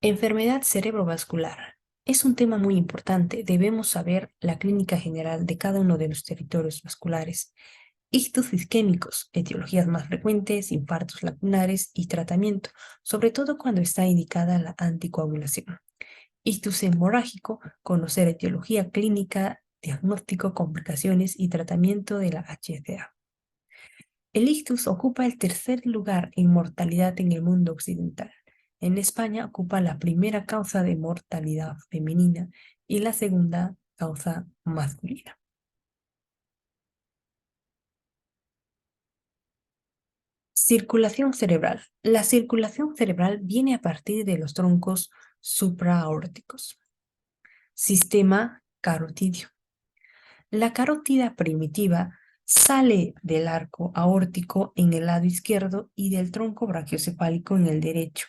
Enfermedad cerebrovascular. Es un tema muy importante. Debemos saber la clínica general de cada uno de los territorios vasculares. Ictus isquémicos, etiologías más frecuentes, infartos lacunares y tratamiento, sobre todo cuando está indicada la anticoagulación. Ictus hemorrágico, conocer etiología clínica, diagnóstico, complicaciones y tratamiento de la HCA. El ictus ocupa el tercer lugar en mortalidad en el mundo occidental. En España ocupa la primera causa de mortalidad femenina y la segunda causa masculina. Circulación cerebral. La circulación cerebral viene a partir de los troncos supraaórticos. Sistema carotidio. La carótida primitiva sale del arco aórtico en el lado izquierdo y del tronco brachiocefálico en el derecho,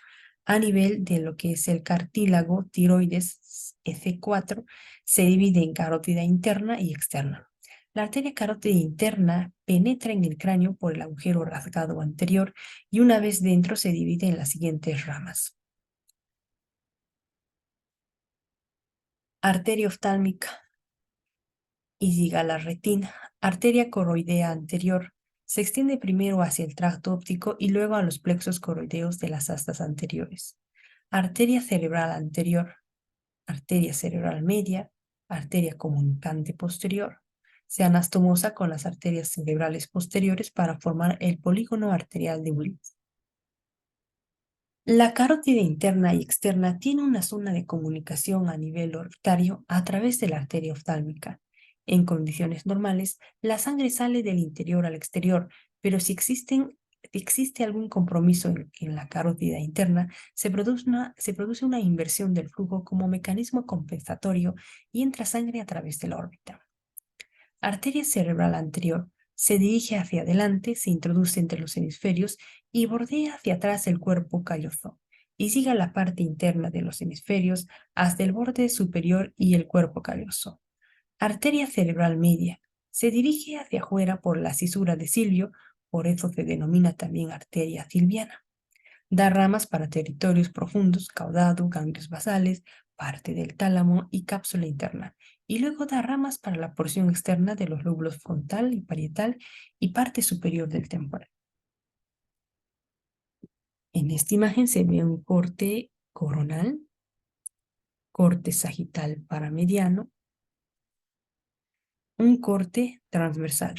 a nivel de lo que es el cartílago tiroides F4, se divide en carótida interna y externa. La arteria carótida interna penetra en el cráneo por el agujero rasgado anterior y una vez dentro se divide en las siguientes ramas. Arteria oftálmica y llega a la retina. Arteria coroidea anterior. Se extiende primero hacia el tracto óptico y luego a los plexos coroideos de las astas anteriores. Arteria cerebral anterior. Arteria cerebral media. Arteria comunicante posterior. Se anastomosa con las arterias cerebrales posteriores para formar el polígono arterial de Willis. La carótida interna y externa tiene una zona de comunicación a nivel orbitario a través de la arteria oftálmica. En condiciones normales, la sangre sale del interior al exterior, pero si existe algún compromiso en la carótida interna, se produce una inversión del flujo como mecanismo compensatorio y entra sangre a través de la órbita. Arteria cerebral anterior. Se dirige hacia adelante, se introduce entre los hemisferios y bordea hacia atrás el cuerpo calloso y sigue a la parte interna de los hemisferios hasta el borde superior y el cuerpo calloso. Arteria cerebral media. Se dirige hacia afuera por la cisura de Silvio, por eso se denomina también arteria silviana. Da ramas para territorios profundos, caudado, ganglios basales, parte del tálamo y cápsula interna, y luego da ramas para la porción externa de los lóbulos frontal y parietal y parte superior del temporal. En esta imagen se ve un corte coronal, corte sagital paramediano, un corte transversal.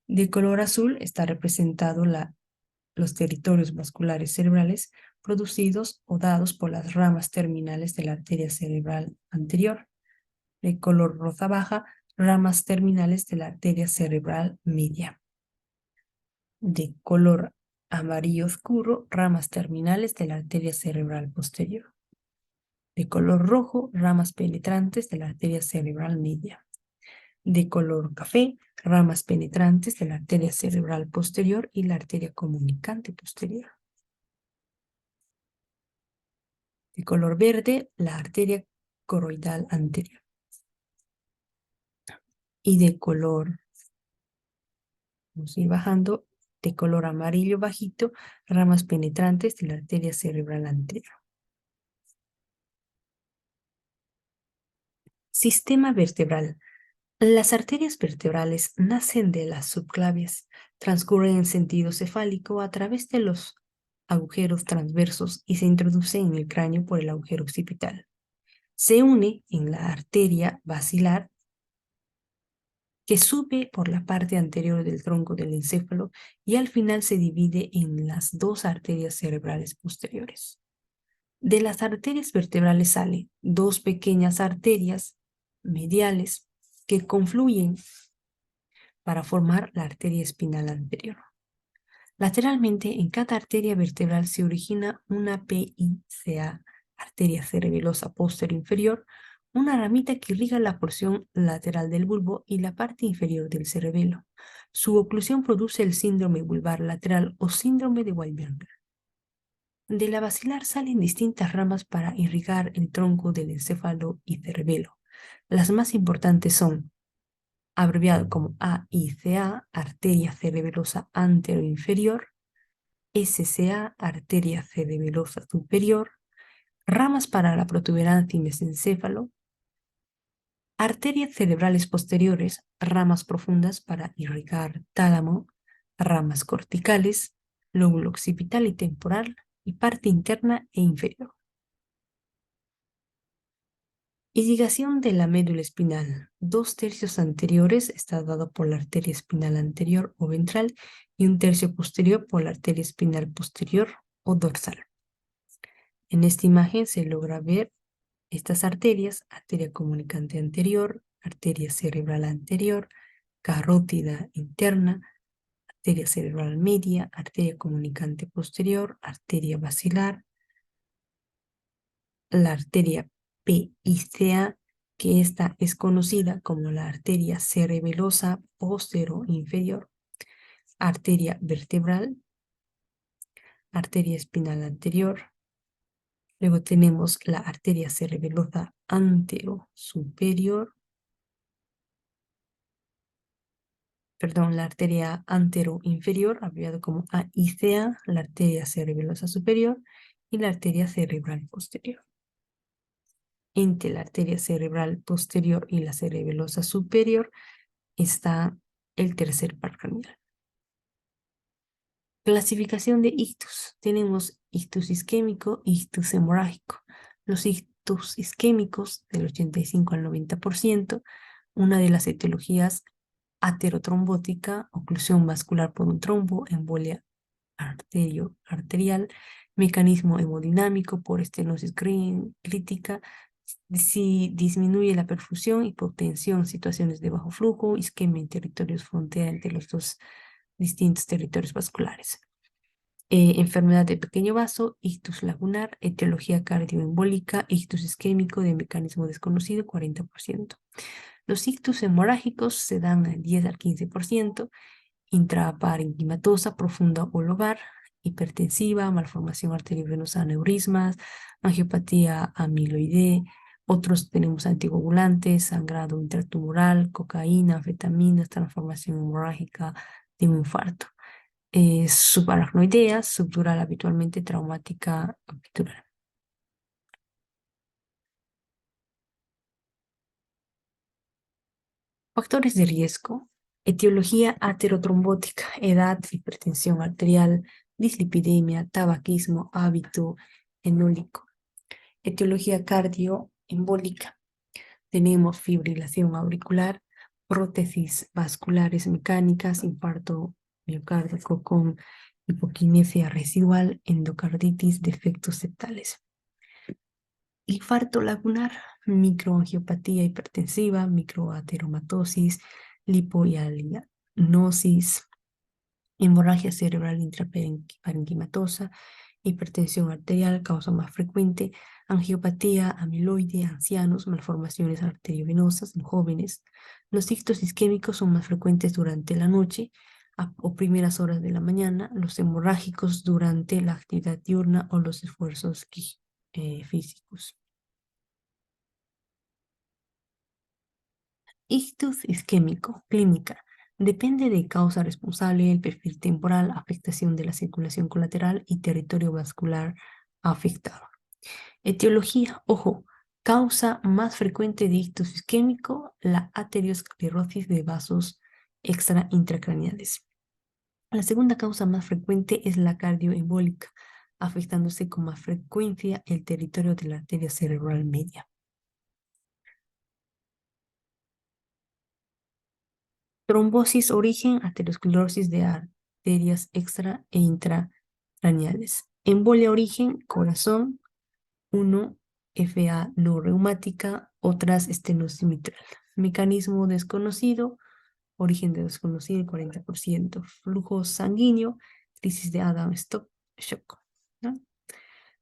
De color azul está representado los territorios vasculares cerebrales producidos o dados por las ramas terminales de la arteria cerebral anterior. De color rosa baja, ramas terminales de la arteria cerebral media. De color amarillo oscuro, ramas terminales de la arteria cerebral posterior. De color rojo, ramas penetrantes de la arteria cerebral media. De color café, ramas penetrantes de la arteria cerebral posterior y la arteria comunicante posterior. De color verde, la arteria coroidal anterior. Y de color, vamos a ir bajando, de color amarillo bajito, ramas penetrantes de la arteria cerebral anterior. Sistema vertebral. Las arterias vertebrales nacen de las subclavias, transcurren en sentido cefálico a través de los agujeros transversos y se introducen en el cráneo por el agujero occipital. Se une en la arteria basilar que sube por la parte anterior del tronco del encéfalo y al final se divide en las dos arterias cerebrales posteriores. De las arterias vertebrales salen dos pequeñas arterias mediales que confluyen para formar la arteria espinal anterior. Lateralmente, en cada arteria vertebral se origina una PICA, arteria cerebelosa posterior inferior, una ramita que irriga la porción lateral del bulbo y la parte inferior del cerebelo. Su oclusión produce el síndrome vulvar lateral o síndrome de Weinberger. De la basilar salen distintas ramas para irrigar el tronco del encéfalo y cerebelo. Las más importantes son, abreviado como AICA, arteria cerebelosa anteroinferior, SCA, arteria cerebelosa superior, Ramas para la protuberancia y mesencéfalo, arterias cerebrales posteriores, ramas profundas para irrigar tálamo, ramas corticales, lóbulo occipital y temporal, y parte interna e inferior. Irrigación de la médula espinal. 2/3 anteriores está dado por la arteria espinal anterior o ventral y 1/3 posterior por la arteria espinal posterior o dorsal. En esta imagen se logra ver estas arterias: arteria comunicante anterior, arteria cerebral anterior, carótida interna, arteria cerebral media, arteria comunicante posterior, arteria basilar, la arteria PICA, que esta es conocida como la arteria cerebelosa posterior-inferior, arteria vertebral, arteria espinal anterior. Luego tenemos la arteria cerebelosa antero-superior, perdón, la arteria antero-inferior, abreviado como AICA, la arteria cerebelosa superior y la arteria cerebral posterior. Entre la arteria cerebral posterior y la cerebelosa superior está el tercer par craneal. Clasificación de ictus. Tenemos ictus isquémico y ictus hemorrágico. Los ictus isquémicos, del 85 al 90%, una de las etiologías aterotrombótica, oclusión vascular por un trombo, embolia arterial, mecanismo hemodinámico por estenosis crítica, si disminuye la perfusión, hipotensión, situaciones de bajo flujo, isquemia en territorios frontera entre los dos distintos territorios vasculares. Enfermedad de pequeño vaso, ictus lagunar, etiología cardioembólica, ictus isquémico de mecanismo desconocido, 40%. Los ictus hemorrágicos se dan al 10 al 15%, intraparenquimatosa, profunda o lobar, hipertensiva, malformación arteriovenosa, aneurismas, angiopatía amiloide. Otros tenemos anticoagulantes, sangrado intratumoral, cocaína, anfetaminas, transformación hemorrágica de un infarto. Subaracnoidea, subdural habitualmente traumática obitural. Factores de riesgo: etiología aterotrombótica, edad, hipertensión arterial, dislipidemia, tabaquismo, hábito enólico. Etiología cardioembólica: tenemos fibrilación auricular, prótesis vasculares mecánicas, infarto miocárdico con hipoquinesia residual, endocarditis, defectos septales. Infarto lagunar, microangiopatía hipertensiva, microateromatosis, lipohialinosis, hemorragia cerebral intraparenquimatosa, hipertensión arterial, causa más frecuente, angiopatía amiloide, ancianos, malformaciones arteriovenosas en jóvenes. Los ictus isquémicos son más frecuentes durante la noche o primeras horas de la mañana, los hemorrágicos durante la actividad diurna o los esfuerzos físicos. Ictus isquémico, clínica. Depende de causa responsable, el perfil temporal, afectación de la circulación colateral y territorio vascular afectado. Etiología, ojo, causa más frecuente de ictus isquémico, la aterosclerosis de vasos extraintracraneales. La segunda causa más frecuente es la cardioembólica, afectándose con más frecuencia el territorio de la arteria cerebral media. Trombosis, origen, aterosclerosis de arterias extra e intracraneales. Embolia, origen, corazón, 1, FA no reumática, otras estenosis mitral. Mecanismo desconocido, origen de desconocido, el 40%. Flujo sanguíneo, crisis de Adam-Stock, shock, ¿no?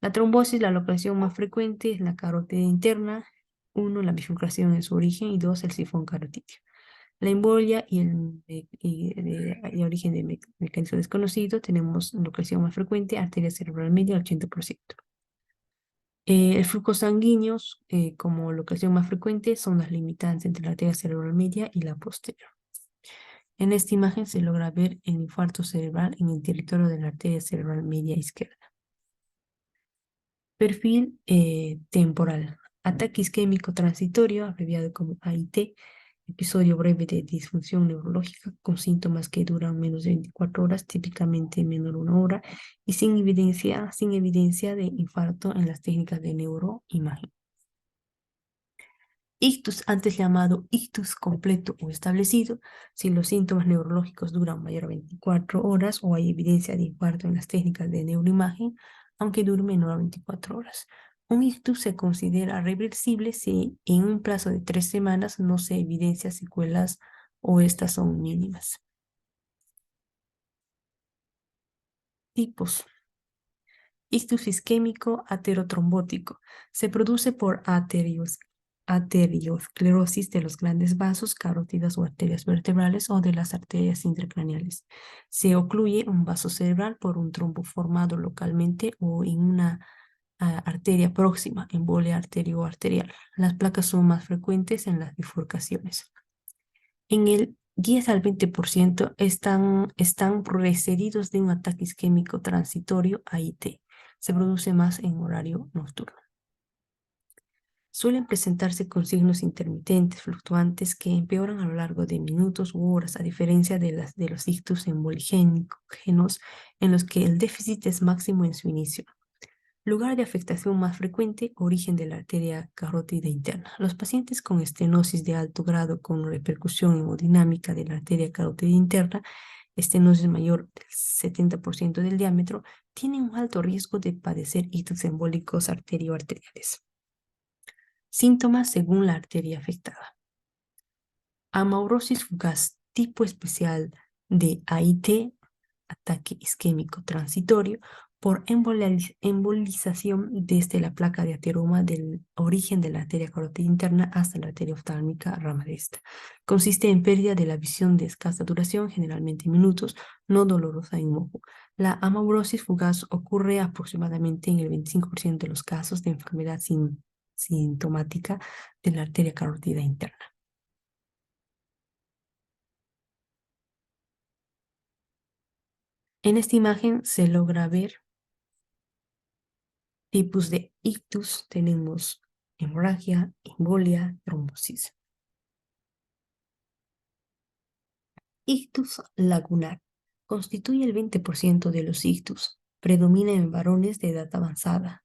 La trombosis, la localización más frecuente es la carótida interna. 1, la bifurcación en su origen, y 2, el sifón carotídeo. La embolia y el origen de mecanismo desconocido, tenemos localización más frecuente, arteria cerebral media, 80%. El flujo sanguíneo, como localización más frecuente, son las limitantes entre la arteria cerebral media y la posterior. En esta imagen se logra ver el infarto cerebral en el territorio de la arteria cerebral media izquierda. Perfil temporal. Ataque isquémico transitorio, abreviado como AIT. Episodio breve de disfunción neurológica con síntomas que duran menos de 24 horas, típicamente menor de 1 hora, y sin evidencia de infarto en las técnicas de neuroimagen. Ictus, antes llamado ictus completo o establecido, si los síntomas neurológicos duran mayor a 24 horas o hay evidencia de infarto en las técnicas de neuroimagen, aunque dure menor a 24 horas. Un ictus se considera reversible si en un plazo de 3 semanas no se evidencia secuelas o estas son mínimas. Tipos. Ictus isquémico aterotrombótico. Se produce por aterosclerosis de los grandes vasos, carótidas o arterias vertebrales o de las arterias intracraneales. Se ocluye un vaso cerebral por un trombo formado localmente o en una arteria próxima, embolia arterioarterial. Las placas son más frecuentes en las bifurcaciones. En el 10 al 20% están precedidos de un ataque isquémico transitorio AIT. Se produce más en horario nocturno. Suelen presentarse con signos intermitentes, fluctuantes, que empeoran a lo largo de minutos u horas, a diferencia de los ictus emboligénicos, en los que el déficit es máximo en su inicio. Lugar de afectación más frecuente, origen de la arteria carótida interna. Los pacientes con estenosis de alto grado con repercusión hemodinámica de la arteria carótida interna, estenosis mayor del 70% del diámetro, tienen un alto riesgo de padecer ictus embólicos arterioarteriales. Síntomas según la arteria afectada. Amaurosis fugaz, tipo especial de AIT, ataque isquémico transitorio, por embolización desde la placa de ateroma del origen de la arteria carótida interna hasta la arteria oftálmica rama de esta. Consiste en pérdida de la visión de escasa duración, generalmente minutos, no dolorosa en ojo. La amaurosis fugaz ocurre aproximadamente en el 25% de los casos de enfermedad sintomática de la arteria carótida interna. En esta imagen se logra ver tipos de ictus. Tenemos hemorragia, embolia, trombosis. Ictus lagunar. Constituye el 20% de los ictus. Predomina en varones de edad avanzada.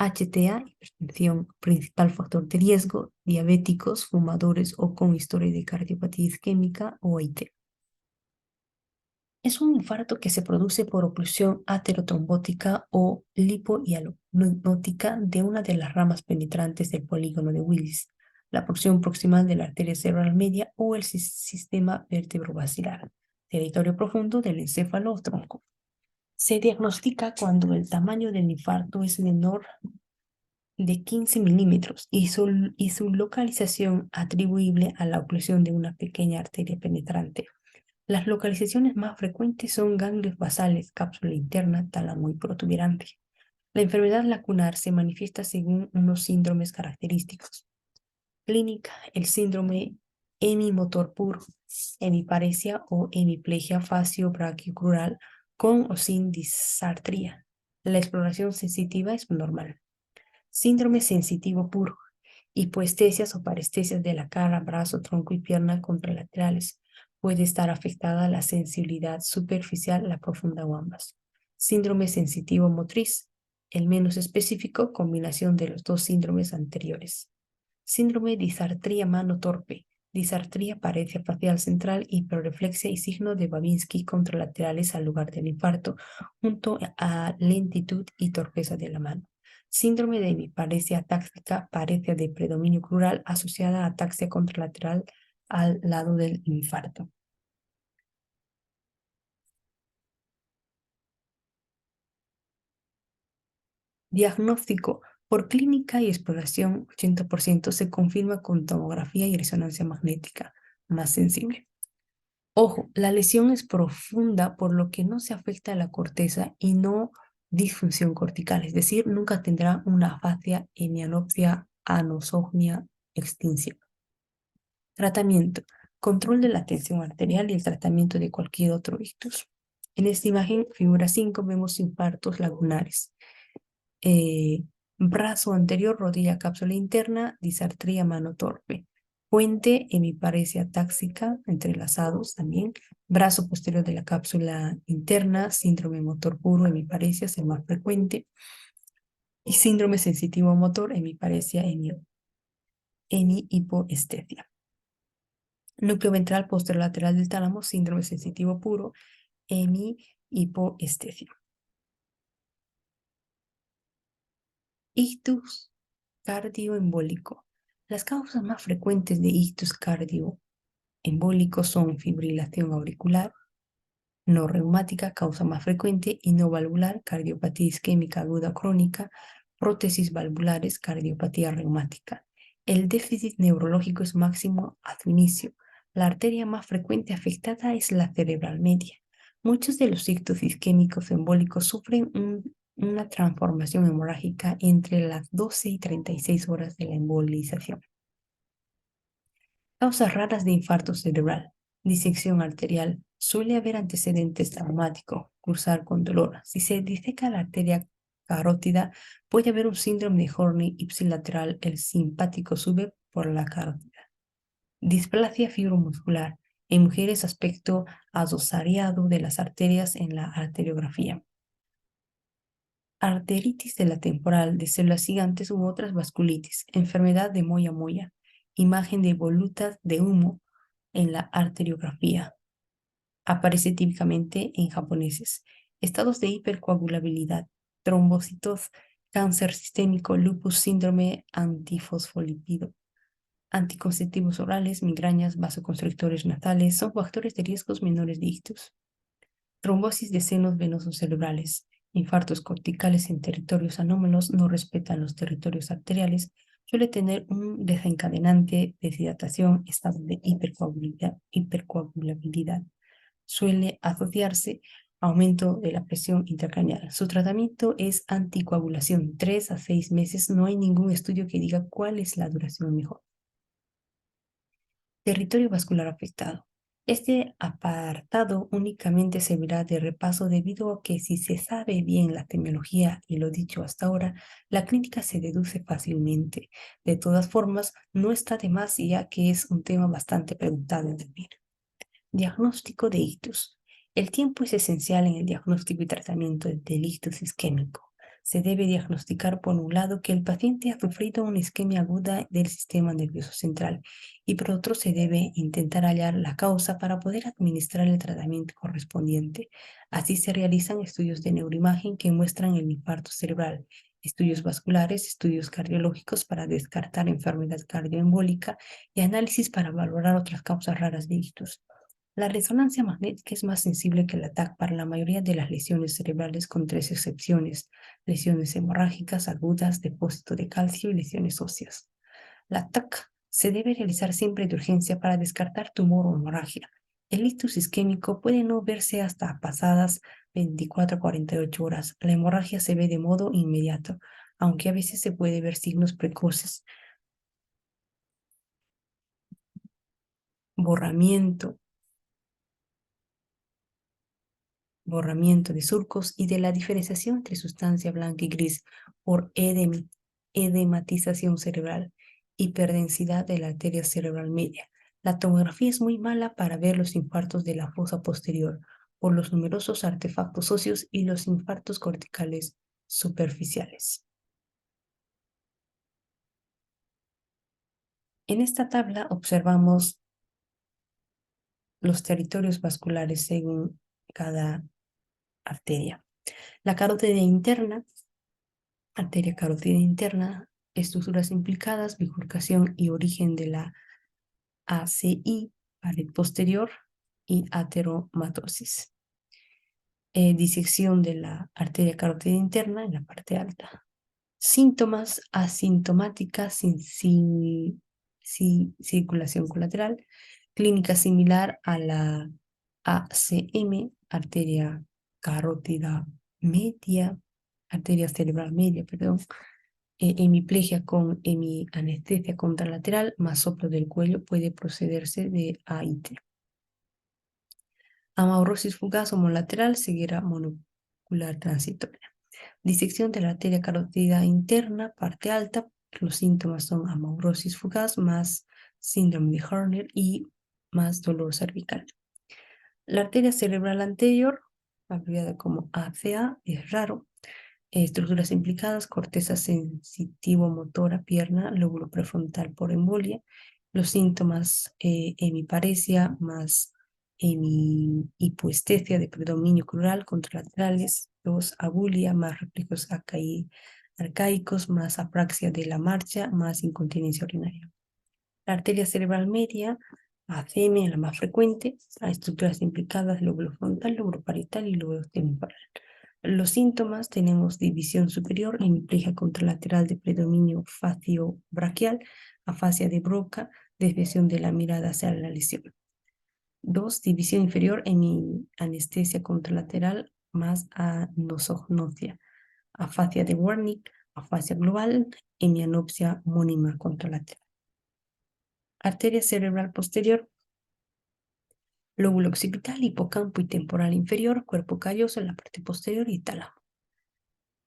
HTA, hipertensión, principal factor de riesgo, diabéticos, fumadores o con historia de cardiopatía isquémica o AIT. Es un infarto que se produce por oclusión aterotrombótica o lipohialonótica de una de las ramas penetrantes del polígono de Willis, la porción proximal de la arteria cerebral media o el sistema vertebrovascular, territorio profundo del encéfalo o tronco. Se diagnostica cuando el tamaño del infarto es menor de 15 milímetros y su localización atribuible a la oclusión de una pequeña arteria penetrante. Las localizaciones más frecuentes son ganglios basales, cápsula interna, tálamo y protuberante. La enfermedad lacunar se manifiesta según unos síndromes característicos. Clínica, el síndrome hemimotor puro, hemiparesia o hemiplegia facio-brachiocrural con o sin disartría. La exploración sensitiva es normal. Síndrome sensitivo puro, hipoestesias o parestesias de la cara, brazo, tronco y pierna contralaterales. Puede estar afectada la sensibilidad superficial, la profunda o ambas. Síndrome sensitivo motriz, el menos específico, combinación de los dos síndromes anteriores. Síndrome disartría mano torpe, disartría parecia facial central, hiperreflexia y signo de Babinski contralaterales al lugar del infarto, junto a lentitud y torpeza de la mano. Síndrome de hemiparesia táctica, parecia de predominio crural asociada a ataxia contralateral al lado del infarto. Diagnóstico. Por clínica y exploración, 80% se confirma con tomografía y resonancia magnética, más sensible. Ojo, la lesión es profunda, por lo que no se afecta a la corteza y no disfunción cortical, es decir, nunca tendrá una afasia, hemianopsia, anosognia, extinción. Tratamiento. Control de la tensión arterial y el tratamiento de cualquier otro ictus. En esta imagen, figura 5, vemos infartos lagunares. Brazo anterior, rodilla, cápsula interna, disartría, mano torpe. Puente, hemiparesia táxica, entrelazados también. Brazo posterior de la cápsula interna, síndrome motor puro, hemiparesia, es el más frecuente. Y síndrome sensitivo motor, hemiparesia, hemihipoestesia. Núcleo ventral posterolateral del tálamo, síndrome sensitivo puro, hemihipoestesia. Ictus cardioembólico. Las causas más frecuentes de ictus cardioembólico son fibrilación auricular, no reumática, causa más frecuente, y no valvular, cardiopatía isquémica aguda crónica, prótesis valvulares, cardiopatía reumática. El déficit neurológico es máximo a su inicio. La arteria más frecuente afectada es la cerebral media. Muchos de los ictus isquémicos embólicos sufren una transformación hemorrágica entre las 12 y 36 horas de la embolización. Causas raras de infarto cerebral. Disección arterial. Suele haber antecedentes traumáticos. Cursar con dolor. Si se diseca la arteria carótida, puede haber un síndrome de Horny ipsilateral. El simpático sube por la carótida. Displasia fibromuscular. En mujeres, aspecto adosariado de las arterias en la arteriografía. Arteritis de la temporal de células gigantes u otras vasculitis. Enfermedad de Moya-Moya. Imagen de volutas de humo en la arteriografía. Aparece típicamente en japoneses. Estados de hipercoagulabilidad, trombocitos, cáncer sistémico, lupus, síndrome antifosfolípido. Anticonceptivos orales, migrañas, vasoconstrictores nasales son factores de riesgos menores de ictus. Trombosis de senos venosos cerebrales. Infartos corticales en territorios anómalos no respetan los territorios arteriales. Suele tener un desencadenante deshidratación, estado de hipercoagulabilidad. Suele asociarse aumento de la presión intracraneal. Su tratamiento es anticoagulación, 3 a 6 meses. No hay ningún estudio que diga cuál es la duración mejor. Territorio vascular afectado. Este apartado únicamente servirá de repaso debido a que si se sabe bien la tecnología y lo dicho hasta ahora, la clínica se deduce fácilmente. De todas formas, no está de más ya que es un tema bastante preguntado en el MIR. Diagnóstico de ictus. El tiempo es esencial en el diagnóstico y tratamiento del ictus isquémico. Se debe diagnosticar por un lado que el paciente ha sufrido una isquemia aguda del sistema nervioso central y por otro se debe intentar hallar la causa para poder administrar el tratamiento correspondiente. Así se realizan estudios de neuroimagen que muestran el infarto cerebral, estudios vasculares, estudios cardiológicos para descartar enfermedad cardioembólica y análisis para valorar otras causas raras de ictus. La resonancia magnética es más sensible que la TAC para la mayoría de las lesiones cerebrales, con 3 excepciones: lesiones hemorrágicas agudas, depósito de calcio y lesiones óseas. La TAC se debe realizar siempre de urgencia para descartar tumor o hemorragia. El ictus isquémico puede no verse hasta pasadas 24 a 48 horas. La hemorragia se ve de modo inmediato, aunque a veces se puede ver signos precoces: borramiento de surcos y de la diferenciación entre sustancia blanca y gris por edematización cerebral, hiperdensidad de la arteria cerebral media. La tomografía es muy mala para ver los infartos de la fosa posterior por los numerosos artefactos óseos y los infartos corticales superficiales. En esta tabla observamos los territorios vasculares según cada arteria. La carótida interna, arteria carótida interna, estructuras implicadas, bifurcación y origen de la ACI, pared posterior, y ateromatosis. Disección de la arteria carótida interna en la parte alta. Síntomas: asintomática, sin circulación colateral, clínica similar a la ACM, arteria carótida media, arteria cerebral media, perdón. Hemiplegia con hemianestesia contralateral más soplo del cuello, puede procederse de AIT. Amaurosis fugaz homolateral, ceguera monocular transitoria. Disección de la arteria carótida interna, parte alta. Los síntomas son amaurosis fugaz más síndrome de Horner y más dolor cervical. La arteria cerebral anterior, abreviada como ACA, es raro. Estructuras implicadas: corteza sensitivo-motora, pierna, lóbulo prefrontal por embolia. Los síntomas: hemiparesia más hipoestesia de predominio crural, contralaterales. 2. Abulia más reflejos arcaicos, más apraxia de la marcha, más incontinencia urinaria. La arteria cerebral media, ACM, es la más frecuente. Hay estructuras implicadas: lóbulo frontal, lóbulo parietal y lóbulo temporal. Los síntomas: tenemos división superior, hemiplegia contralateral de predominio facio-braquial, afasia de Broca, desviación de la mirada hacia la lesión. 2. División inferior, anestesia contralateral más anosognosia, afasia de Wernicke, afasia global, hemianopsia homónima contralateral. Arteria cerebral posterior, lóbulo occipital, hipocampo y temporal inferior, cuerpo calloso en la parte posterior y tálamo.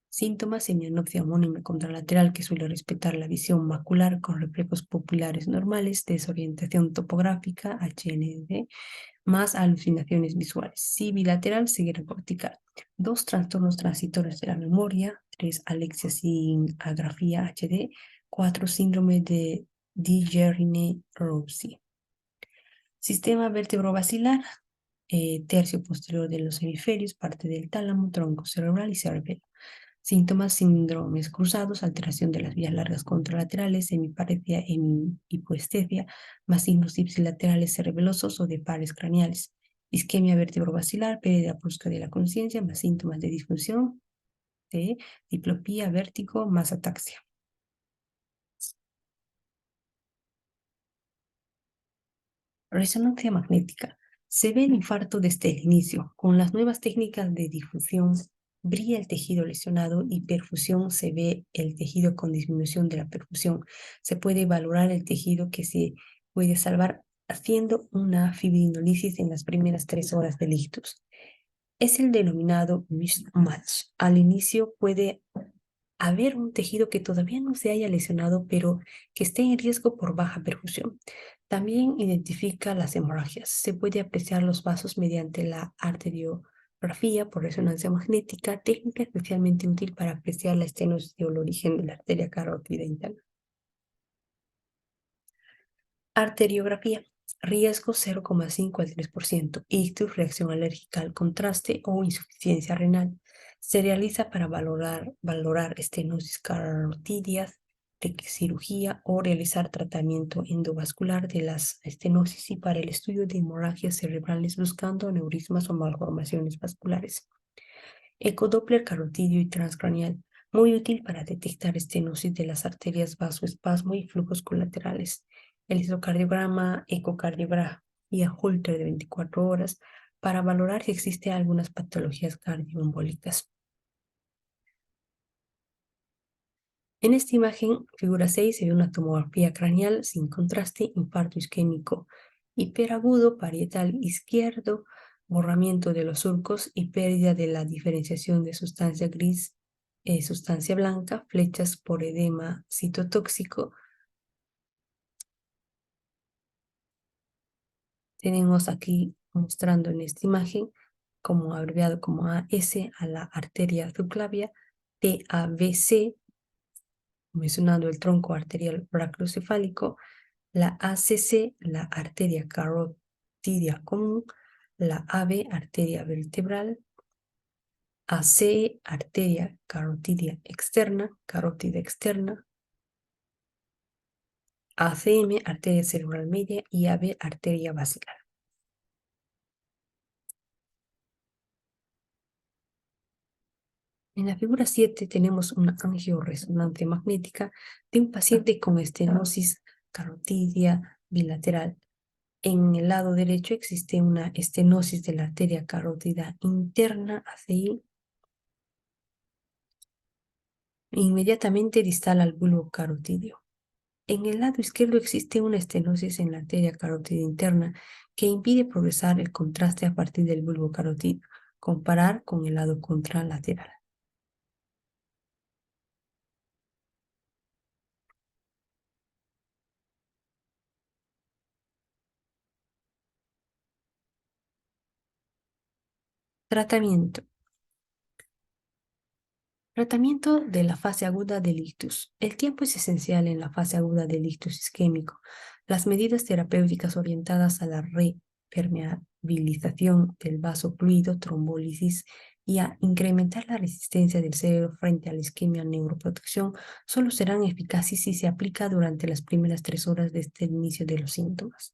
Síntomas: hemianopsia homónima contralateral que suele respetar la visión macular con reflejos pupulares normales, desorientación topográfica, HND, más alucinaciones visuales. Sí, bilateral, ceguera cortical. 2. Trastornos transitorios de la memoria. 3. Alexia sin agrafía, HD. 4. Síndrome de Dejerine-Roussy. Sistema vertebrovascular, tercio posterior de los hemisferios, parte del tálamo, tronco cerebral y cerebelo. Síntomas: síndromes cruzados, alteración de las vías largas contralaterales, hemiparesia, hipoestesia, más signos ipsilaterales cerebelosos o de pares craneales. Isquemia vertebrovascular, pérdida brusca de la conciencia, más síntomas de disfunción, de diplopía, vértigo, más ataxia. Resonancia magnética. Se ve el infarto desde el inicio. Con las nuevas técnicas de difusión, brilla el tejido lesionado, y perfusión, se ve el tejido con disminución de la perfusión. Se puede valorar el tejido que se puede salvar haciendo una fibrinolisis en las primeras 3 horas del ictus. Es el denominado mismatch. Al inicio puede haber un tejido que todavía no se haya lesionado, pero que esté en riesgo por baja perfusión. También identifica las hemorragias. Se puede apreciar los vasos mediante la arteriografía por resonancia magnética, técnica especialmente útil para apreciar la estenosis o el origen de la arteria carótida interna. Arteriografía. Riesgo 0,5 al 3%. Ictus, reacción alérgica al contraste o insuficiencia renal. Se realiza para valorar estenosis carotidias de cirugía o realizar tratamiento endovascular de las estenosis y para el estudio de hemorragias cerebrales buscando aneurismas o malformaciones vasculares. Ecodoppler carotidio y transcranial. Muy útil para detectar estenosis de las arterias, vasoespasmo y flujos colaterales. El ecocardiografía Holter de 24 horas para valorar si existe algunas patologías cardioembólicas. En esta imagen, figura 6, se ve una tomografía craneal sin contraste, infarto isquémico hiperagudo, parietal izquierdo, borramiento de los surcos y pérdida de la diferenciación de sustancia gris, sustancia blanca, flechas por edema citotóxico. Tenemos aquí mostrando en esta imagen, como abreviado como AS, a la arteria subclavia, TAVC, mencionando el tronco arterial brachiocefálico, la ACC, la arteria carotidia común, la AB, arteria vertebral, AC, arteria carótida externa, ACM, arteria cerebral media y AB, arteria basilar. En la figura 7 tenemos una angioresonancia magnética de un paciente con estenosis carotidia bilateral. En el lado derecho existe una estenosis de la arteria carótida interna, ACI, inmediatamente distal al bulbo carotidio. En el lado izquierdo existe una estenosis en la arteria carótida interna que impide progresar el contraste a partir del bulbo carotidio. Comparar con el lado contralateral. Tratamiento. Tratamiento de la fase aguda del ictus. El tiempo es esencial en la fase aguda del ictus isquémico. Las medidas terapéuticas orientadas a la repermeabilización del vaso fluido, trombólisis y a incrementar la resistencia del cerebro frente a la isquemia neuroprotección solo serán eficaces si se aplica durante las primeras 3 horas desde el inicio de los síntomas.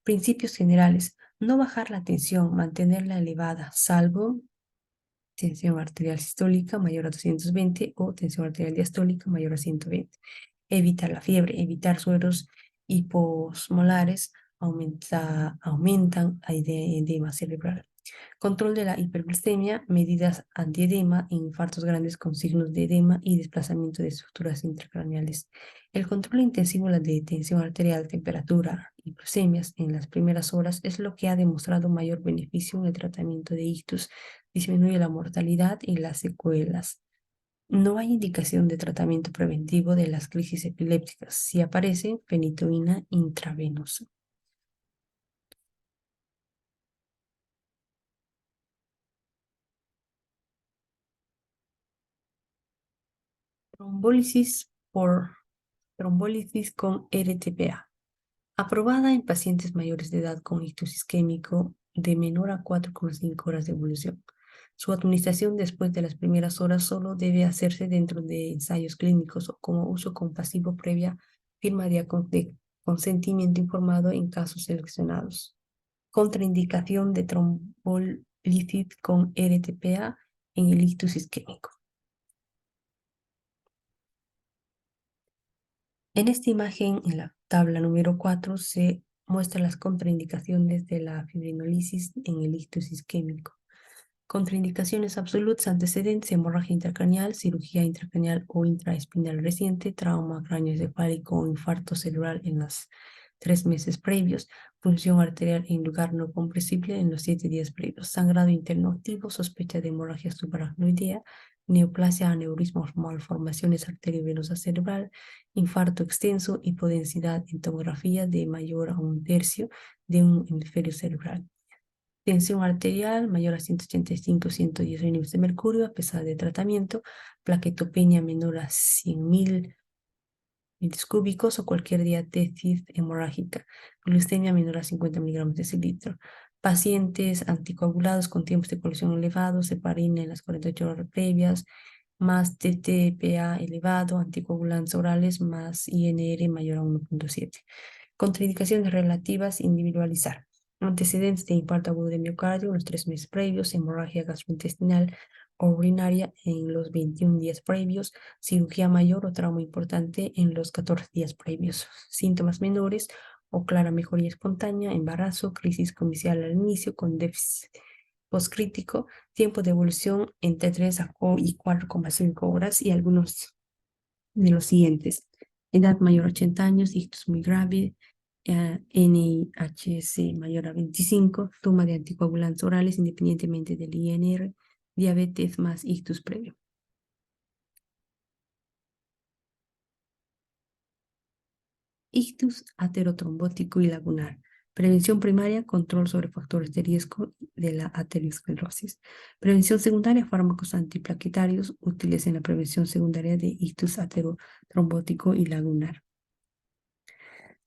Principios generales. No bajar la tensión, mantenerla elevada, salvo tensión arterial sistólica mayor a 220 o tensión arterial diastólica mayor a 120. Evitar la fiebre, evitar sueros hiposmolares, aumentan edema cerebral. Control de la hiperglucemia, medidas antiedema en infartos grandes con signos de edema y desplazamiento de estructuras intracraneales. El control intensivo de tensión arterial, temperatura y glucemias en las primeras horas es lo que ha demostrado mayor beneficio en el tratamiento de ictus, disminuye la mortalidad y las secuelas. No hay indicación de tratamiento preventivo de las crisis epilépticas. Si aparece, fenitoína intravenosa. Trombólisis por trombólisis con RTPA. Aprobada en pacientes mayores de edad con ictus isquémico de menor a 4,5 horas de evolución. Su administración después de las primeras horas solo debe hacerse dentro de ensayos clínicos o como uso compasivo previa firma de consentimiento informado en casos seleccionados. Contraindicación de trombólisis con RTPA en el ictus isquémico. En esta imagen, en la tabla número 4, se muestran las contraindicaciones de la fibrinolisis en el ictus isquémico. Contraindicaciones absolutas, antecedentes, hemorragia intracraneal, cirugía intracraneal o intraespinal reciente, trauma cráneoencefálico o infarto cerebral en los 3 meses previos, función arterial en lugar no compresible en los 7 días previos, sangrado interno activo, sospecha de hemorragia subaracnoidea, neoplasia, aneurisma o malformaciones arteriovenosa cerebral, infarto extenso, hipodensidad en tomografía de mayor a 1/3 de un hemisferio cerebral. Tensión arterial mayor a 185-110 milímetros de mercurio a pesar de tratamiento, plaquetopenia menor a 100.000 metros cúbicos o cualquier diátesis hemorrágica, glucemia menor a 50 miligramos de decilitro. Pacientes anticoagulados con tiempos de coagulación elevados, heparina en las 48 horas previas, más TTPA elevado, anticoagulantes orales, más INR mayor a 1,7. Contraindicaciones relativas, individualizar. Antecedentes de infarto agudo de miocardio en los 3 meses previos, hemorragia gastrointestinal o urinaria en los 21 días previos, cirugía mayor o trauma importante en los 14 días previos, síntomas menores o clara mejoría espontánea, embarazo, crisis comicial al inicio con déficit postcrítico, tiempo de evolución entre 3 y 4,5 horas y algunos de los siguientes. Edad mayor a 80 años, ictus muy grave, NIHC mayor a 25, toma de anticoagulantes orales independientemente del INR, diabetes más ictus previo. Ictus aterotrombótico y lagunar. Prevención primaria, control sobre factores de riesgo de la aterosclerosis. Prevención secundaria, fármacos antiplaquetarios útiles en la prevención secundaria de ictus aterotrombótico y lagunar.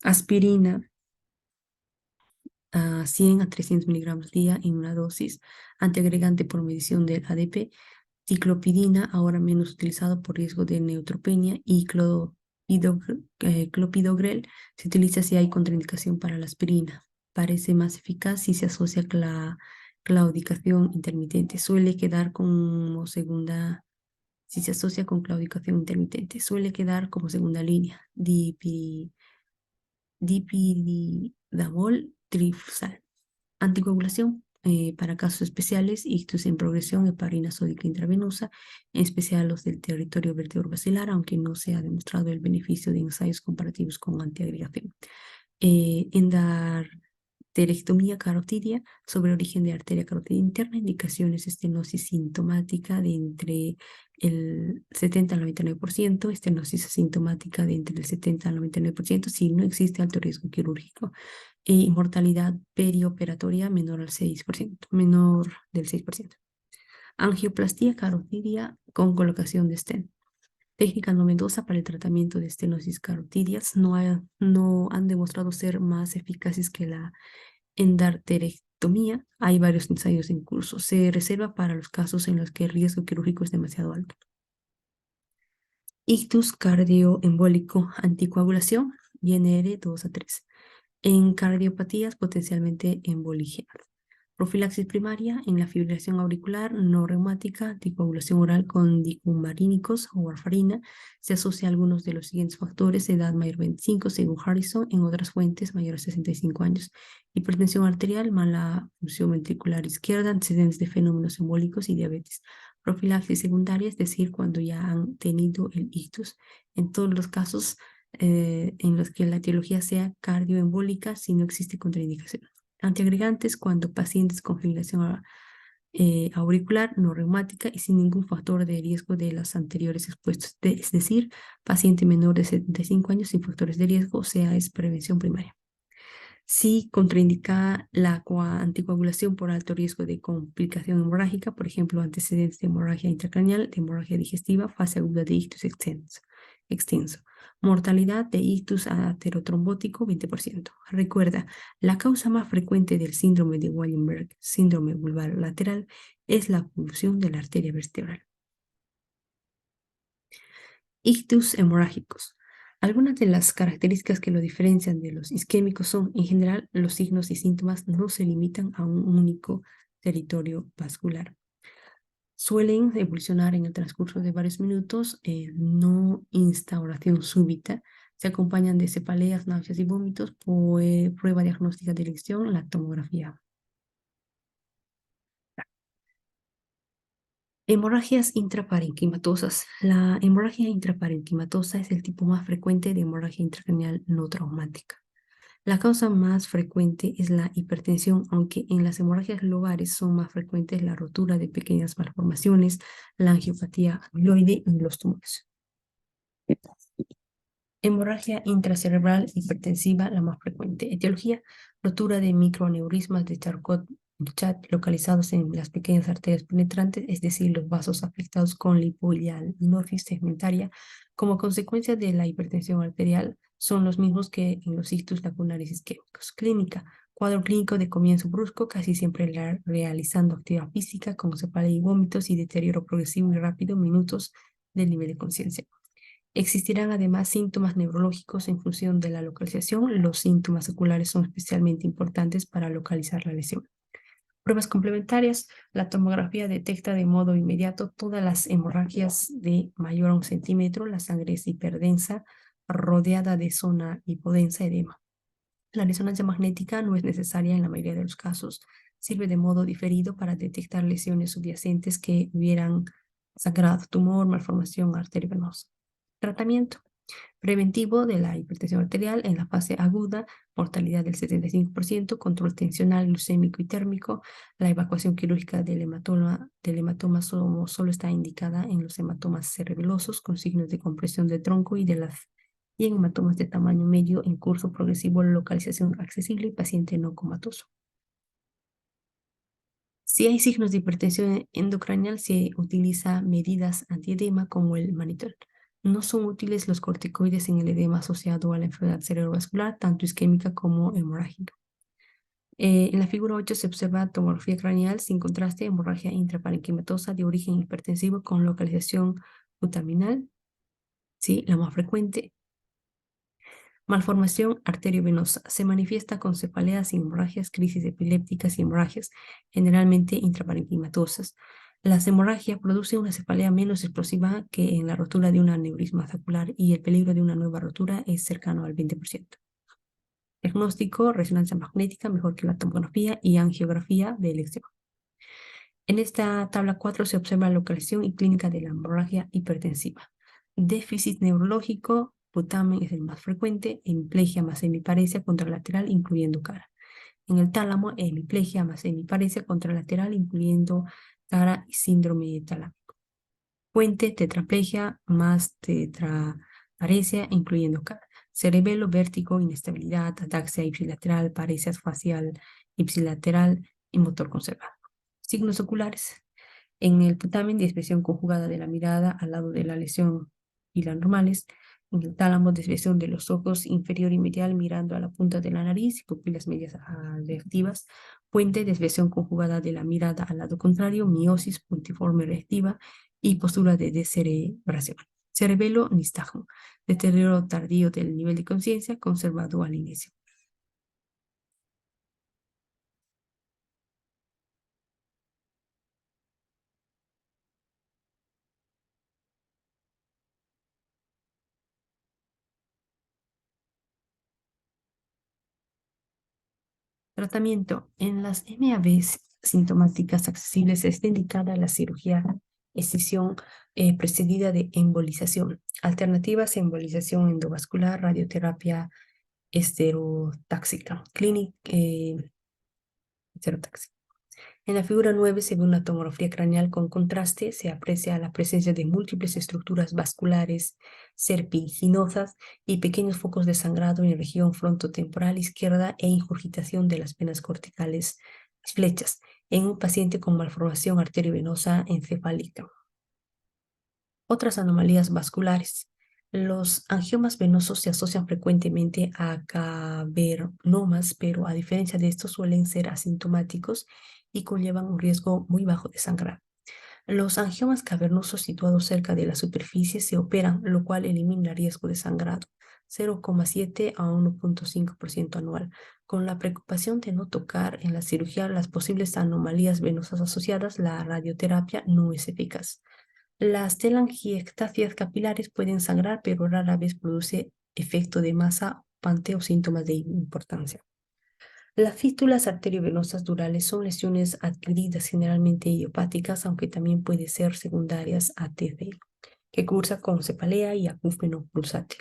Aspirina a 100 a 300 miligramos día en una dosis, antiagregante por medición del ADP, ciclopidina, ahora menos utilizado por riesgo de neutropenia, y clopidogrel se utiliza si hay contraindicación para la aspirina. Parece más eficaz si se asocia con la claudicación intermitente. Suele quedar como segunda, si se asocia con claudicación intermitente, suele quedar como segunda línea. Dipidamol trifosal. Anticoagulación para casos especiales, ictus en progresión, heparina sódica intravenosa, en especial los del territorio vertebrovascular, aunque no se ha demostrado el beneficio de ensayos comparativos con antiagregación. Terectomía carotidia sobre origen de arteria carotidia interna, indicaciones estenosis sintomática de entre el 70 al 99%, estenosis asintomática de entre el 70 al 99% si no existe alto riesgo quirúrgico y mortalidad perioperatoria menor al 6%, menor del 6%. Angioplastía carotidia con colocación de stent. Técnica novedosa para el tratamiento de estenosis carotidias no han demostrado ser más eficaces que la endarterectomía. Hay varios ensayos en curso. Se reserva para los casos en los que el riesgo quirúrgico es demasiado alto. Ictus cardioembólico anticoagulación, INR 2 a 3. En cardiopatías potencialmente emboligenas. Profilaxis primaria en la fibrilación auricular no reumática, anticoagulación oral con dicumarínicos o warfarina. Se asocia a algunos de los siguientes factores: edad mayor 25, según Harrison, en otras fuentes mayor a 65 años. Hipertensión arterial, mala función ventricular izquierda, antecedentes de fenómenos embólicos y diabetes. Profilaxis secundaria, es decir, cuando ya han tenido el ictus. En todos los casos en los que la etiología sea cardioembólica, si no existe contraindicación. Antiagregantes cuando pacientes con fibrilación auricular no reumática y sin ningún factor de riesgo de los anteriores expuestos, es decir, paciente menor de 75 años sin factores de riesgo, o sea, es prevención primaria. Si contraindica la anticoagulación por alto riesgo de complicación hemorrágica, por ejemplo, antecedentes de hemorragia intracraneal, de hemorragia digestiva, fase aguda de ictus extenso. Mortalidad de ictus aterotrombótico 20%. Recuerda, la causa más frecuente del síndrome de Wallenberg, síndrome vulvar lateral, es la oclusión de la arteria vertebral. Ictus hemorrágicos. Algunas de las características que lo diferencian de los isquémicos son, en general, los signos y síntomas no se limitan a un único territorio vascular. Suelen evolucionar en el transcurso de varios minutos, no instauración súbita. Se acompañan de cefaleas, náuseas y vómitos. Prueba diagnóstica de elección, la tomografía. Hemorragias intraparenquimatosas. La hemorragia intraparenquimatosa es el tipo más frecuente de hemorragia intracraneal no traumática. La causa más frecuente es la hipertensión, aunque en las hemorragias lobares son más frecuentes la rotura de pequeñas malformaciones, la angiopatía amiloide y los tumores. Hemorragia intracerebral hipertensiva, la más frecuente. Etiología: rotura de microaneurismas de Charcot-Bouchet localizados en las pequeñas arterias penetrantes, es decir, los vasos afectados con lipohidrosis segmentaria. Como consecuencia de la hipertensión arterial, son los mismos que en los ictus lacunares isquémicos. Clínica: cuadro clínico de comienzo brusco, casi siempre realizando actividad física, con cefalea y vómitos y deterioro progresivo y rápido, minutos del nivel de conciencia. Existirán además síntomas neurológicos en función de la localización. Los síntomas oculares son especialmente importantes para localizar la lesión. Pruebas complementarias: la tomografía detecta de modo inmediato todas las hemorragias de mayor a 1 centímetro. La sangre es hiperdensa, rodeada de zona hipodensa, edema. La resonancia magnética no es necesaria en la mayoría de los casos. Sirve de modo diferido para detectar lesiones subyacentes que hubieran sangrado, tumor, malformación arteriovenosa. Tratamiento preventivo de la hipertensión arterial en la fase aguda, mortalidad del 75%, control tensional, glucémico y térmico. La evacuación quirúrgica del hematoma solo está indicada en los hematomas cerebelosos con signos de compresión del tronco y en hematomas de tamaño medio en curso progresivo, localización accesible y paciente no comatoso. Si hay signos de hipertensión endocraneal, se utiliza medidas antiedema como el mannitol. No son útiles los corticoides en el edema asociado a la enfermedad cerebrovascular, tanto isquémica como hemorrágica. En la figura 8 se observa tomografía craneal sin contraste, hemorragia intraparenquimatosa de origen hipertensivo con localización putaminal, sí, la más frecuente. Malformación arteriovenosa. Se manifiesta con cefaleas y hemorragias, crisis epilépticas y hemorragias, generalmente intraparenquimatosas. Las hemorragias producen una cefalea menos explosiva que en la rotura de un aneurisma saccular y el peligro de una nueva rotura es cercano al 20%. Diagnóstico: resonancia magnética, mejor que la tomografía, y angiografía de elección. En esta tabla 4 se observa la localización y clínica de la hemorragia hipertensiva. Déficit neurológico: putamen es el más frecuente, hemiplegia más hemiparesia contralateral, incluyendo cara. En el tálamo, hemiplegia más hemiparesia contralateral, incluyendo tara y síndrome talámico. Puente, tetraplegia más tetraparesia, incluyendo cara. Cerebelo, vértigo, inestabilidad, ataxia ipsilateral, paresia facial ipsilateral y motor conservado. Signos oculares. En el putamen, desviación conjugada de la mirada al lado de la lesión y las normales. En el tálamo, desviación de los ojos inferior y medial mirando a la punta de la nariz y pupilas medias reactivas. Puente, desviación conjugada de la mirada al lado contrario, miosis puntiforme reactiva y postura de descerebración. Cerebelo, nistagmo, deterioro tardío del nivel de conciencia conservado al inicio. Tratamiento. En las MAVs sintomáticas accesibles está indicada la cirugía escisión precedida de embolización. Alternativas: embolización endovascular, radioterapia esterotáxica. Esterotáxica. En la figura 9 se ve una tomografía craneal con contraste. Se aprecia la presencia de múltiples estructuras vasculares serpiginosas y pequeños focos de sangrado en la región frontotemporal izquierda e ingurgitación de las venas corticales flechas en un paciente con malformación arteriovenosa encefálica. Otras anomalías vasculares. Los angiomas venosos se asocian frecuentemente a cavernomas, pero a diferencia de estos suelen ser asintomáticos y conllevan un riesgo muy bajo de sangrar. Los angiomas cavernosos situados cerca de la superficie se operan, lo cual elimina el riesgo de sangrado, 0,7 a 1,5% anual, con la preocupación de no tocar en la cirugía las posibles anomalías venosas asociadas. La radioterapia no es eficaz. Las telangiectasias capilares pueden sangrar, pero rara vez produce efecto de masa pante o síntomas de importancia. Las fístulas arteriovenosas durales son lesiones adquiridas generalmente idiopáticas, aunque también pueden ser secundarias a TB, que cursa con cefalea y acúfeno pulsátil.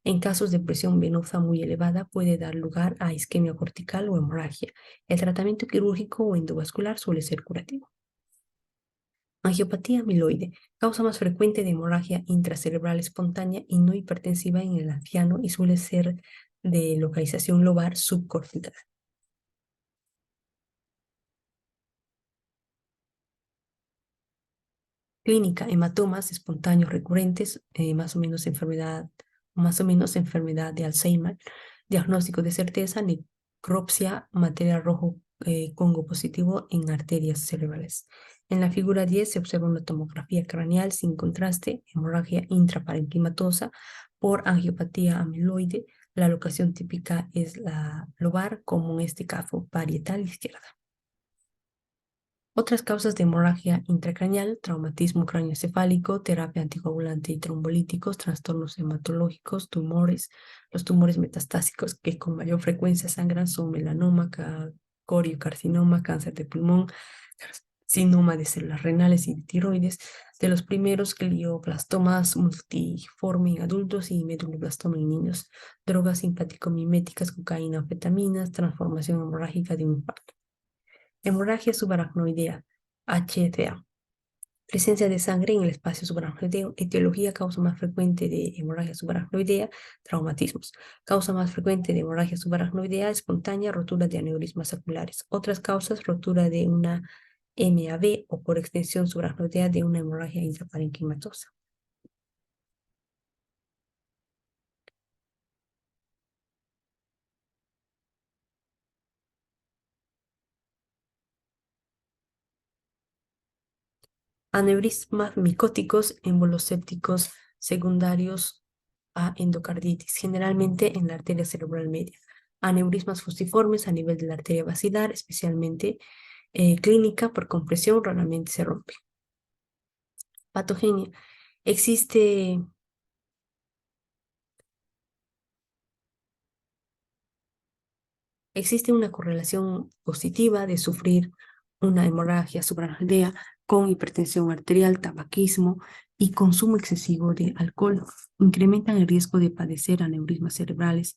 En casos de presión venosa muy elevada puede dar lugar a isquemia cortical o hemorragia. El tratamiento quirúrgico o endovascular suele ser curativo. Angiopatía amiloide, causa más frecuente de hemorragia intracerebral espontánea y no hipertensiva en el anciano y suele ser de localización lobar subcortical. Clínica: hematomas espontáneos recurrentes, más o menos enfermedad de Alzheimer. Diagnóstico de certeza: necropsia, material rojo Congo positivo en arterias cerebrales. En la figura 10 se observa una tomografía craneal sin contraste, hemorragia intraparenquimatosa por angiopatía amiloide. La locación típica es la lobar, como en este caso parietal izquierda. Otras causas de hemorragia intracraneal: traumatismo craneoencefálico, terapia anticoagulante y trombolíticos, trastornos hematológicos, tumores. Los tumores metastásicos que con mayor frecuencia sangran son melanoma, coriocarcinoma, cáncer de pulmón, carcinoma de células renales y de tiroides. De los primeros, glioblastomas multiforme en adultos y medulloblastoma en niños. Drogas simpático-miméticas, cocaína, anfetaminas, transformación hemorrágica de un infarto. Hemorragia subaracnoidea, HCA. Presencia de sangre en el espacio subaracnoideo. Etiología: causa más frecuente de hemorragia subaracnoidea, traumatismos. Causa más frecuente de hemorragia subaracnoidea, espontánea, rotura de aneurismas saculares. Otras causas: rotura de una MAV o por extensión subaracnoidea de una hemorragia intraparenquimatosa. Aneurismas micóticos embolosépticos secundarios a endocarditis, generalmente en la arteria cerebral media. Aneurismas fusiformes a nivel de la arteria basilar, especialmente clínica por compresión, raramente se rompe. Patogenia. Existe Existe una correlación positiva de sufrir una hemorragia subaracnoidea con hipertensión arterial, tabaquismo y consumo excesivo de alcohol. Incrementan el riesgo de padecer aneurismas cerebrales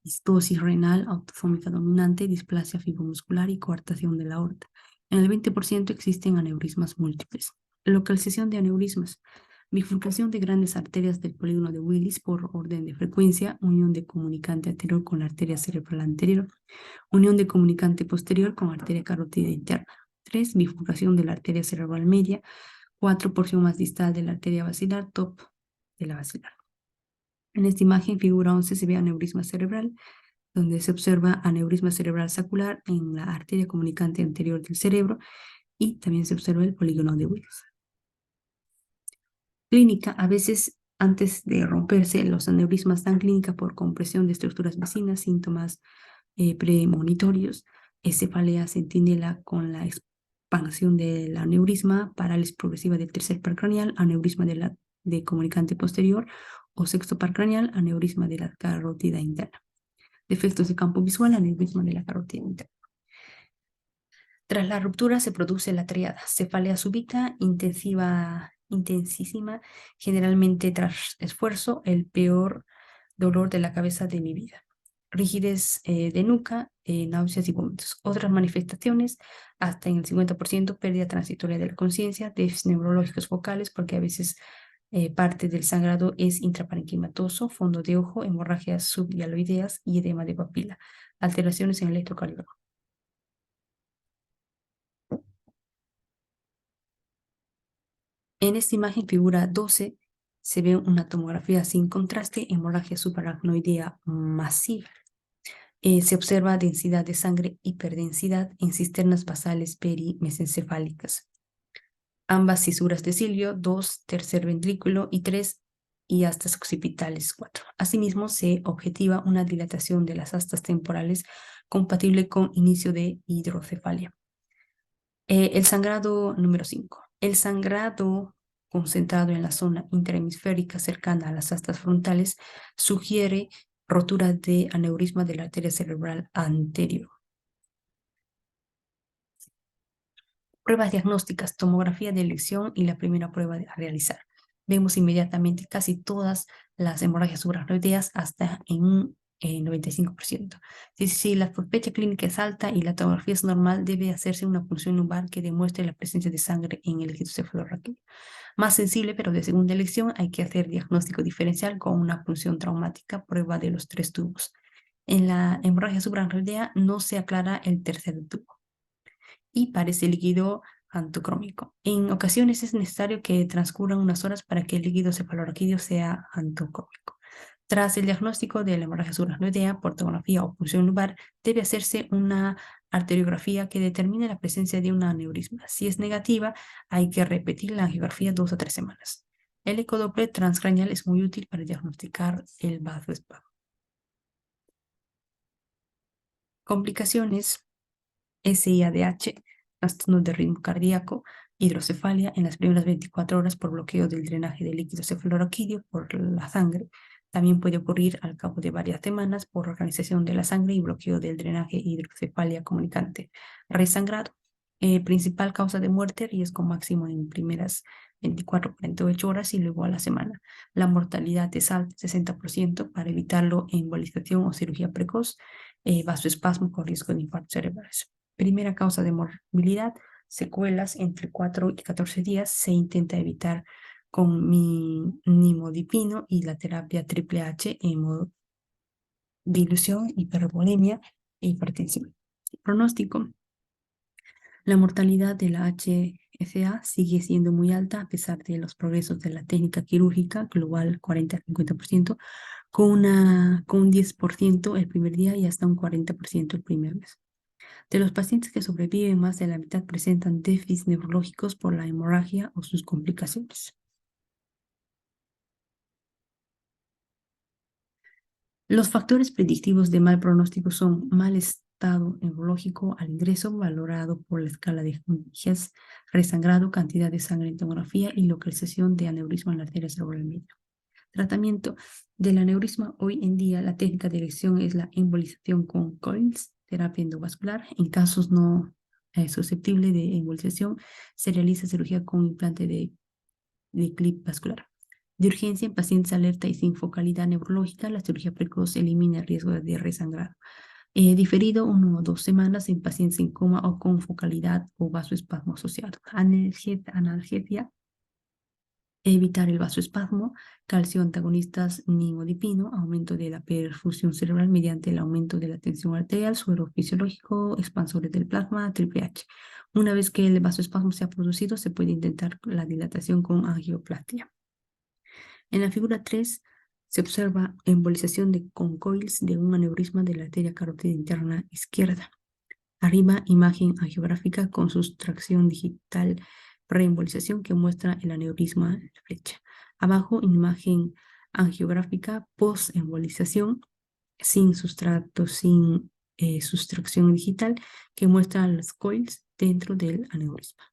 distosis renal, autosómica dominante, displasia fibromuscular y coartación de la aorta. En el 20% existen aneurismas múltiples. Localización de aneurismas. Bifurcación de grandes arterias del polígono de Willis por orden de frecuencia, unión de comunicante anterior con la arteria cerebral anterior, unión de comunicante posterior con arteria carótida interna. 3. Bifurcación de la arteria cerebral media. 4. Porción más distal de la arteria basilar, top de la basilar. En esta imagen, figura 11, se ve aneurisma cerebral, donde se observa aneurisma cerebral sacular en la arteria comunicante anterior del cerebro y también se observa el polígono de Willis. Clínica, a veces antes de romperse, los aneurismas dan clínica por compresión de estructuras vecinas, síntomas premonitorios, cefalea centinela con la expansión del aneurisma, parálisis progresiva del tercer par craneal, aneurisma de comunicante posterior o sexto par craneal, aneurisma de la carótida interna. Defectos de campo visual, aneurisma de la carótida interna. Tras la ruptura se produce la triada, cefalea súbita, intensísima, generalmente tras esfuerzo, el peor dolor de la cabeza de mi vida. Rigidez de nuca, náuseas y vómitos. Otras manifestaciones, hasta en el 50%, pérdida transitoria de la conciencia, déficits neurológicos focales, porque a veces parte del sangrado es intraparenquimatoso, fondo de ojo, hemorragias subhialoideas y edema de papila. Alteraciones en el electrocardiograma. En esta imagen, figura 12, se ve una tomografía sin contraste, hemorragia subaracnoidea masiva. Se observa densidad de sangre, hiperdensidad en cisternas basales perimesencefálicas. Ambas cisuras de cilio, 2, tercer ventrículo y 3, y astas occipitales 4. Asimismo, se objetiva una dilatación de las astas temporales compatible con inicio de hidrocefalia. El sangrado número 5. El sangrado concentrado en la zona intrahemisférica cercana a las astas frontales sugiere rotura de aneurisma de la arteria cerebral anterior. Pruebas diagnósticas, tomografía de elección y la primera prueba a realizar. Vemos inmediatamente casi todas las hemorragias subaracnoideas hasta en un 95%. Si la sospecha clínica es alta y la tomografía es normal, debe hacerse una punción lumbar que demuestre la presencia de sangre en el líquido cefalorraquídeo. Más sensible, pero de segunda elección, hay que hacer diagnóstico diferencial con una punción traumática, prueba de los 3 tubos. En la hemorragia subaracnoidea no se aclara el tercer tubo y parece líquido antocrómico. En ocasiones es necesario que transcurran unas horas para que el líquido cefalorraquídeo sea antocrómico. Tras el diagnóstico de la hemorragia subaracnoidea por tomografía o punción lumbar, debe hacerse una arteriografía que determine la presencia de un aneurisma. Si es negativa, hay que repetir la angiografía 2 a 3 semanas. El ecodoppler transcraneal es muy útil para diagnosticar el vasoespasmo. Complicaciones: SIADH, trastorno de ritmo cardíaco, hidrocefalia en las primeras 24 horas por bloqueo del drenaje del líquido cefalorraquídeo por la sangre. También puede ocurrir al cabo de varias semanas por organización de la sangre y bloqueo del drenaje hidrocefalia comunicante. Resangrado, principal causa de muerte, riesgo máximo en primeras 24-48 horas y luego a la semana. La mortalidad es alta, 60%, para evitarlo, embolización o cirugía precoz, vasoespasmo con riesgo de infartos cerebrales. Primera causa de morbilidad, secuelas entre 4 y 14 días. Se intenta evitar con nimodipino y la terapia triple H, hemodilución, hipervolemia e hipertensión. Pronóstico: la mortalidad de la HFA sigue siendo muy alta a pesar de los progresos de la técnica quirúrgica global, 40-50%, con un 10% el primer día y hasta un 40% el primer mes. De los pacientes que sobreviven, más de la mitad presentan déficits neurológicos por la hemorragia o sus complicaciones. Los factores predictivos de mal pronóstico son mal estado neurológico al ingreso, valorado por la escala de Hughes, resangrado, cantidad de sangre en tomografía y localización de aneurisma en la arteria cerebral media. Tratamiento del aneurisma: hoy en día la técnica de elección es la embolización con Collins, terapia endovascular. En casos no susceptibles de embolización, se realiza cirugía con implante de clip vascular. De urgencia en pacientes alerta y sin focalidad neurológica, la cirugía precoz elimina el riesgo de resangrado. Diferido 1 o 2 semanas en pacientes en coma o con focalidad o vasoespasmo asociado. Analgesia, evitar el vasoespasmo, calcio antagonistas nimodipino, aumento de la perfusión cerebral mediante el aumento de la tensión arterial, suero fisiológico, expansores del plasma, triple H. Una vez que el vasoespasmo se ha producido, se puede intentar la dilatación con angioplastia. En la figura 3 se observa embolización con coils de un aneurisma de la arteria carótida interna izquierda. Arriba, imagen angiográfica con sustracción digital preembolización que muestra el aneurisma en la flecha. Abajo, imagen angiográfica post-embolización sin sustrato, sin sustracción digital que muestra las coils dentro del aneurisma.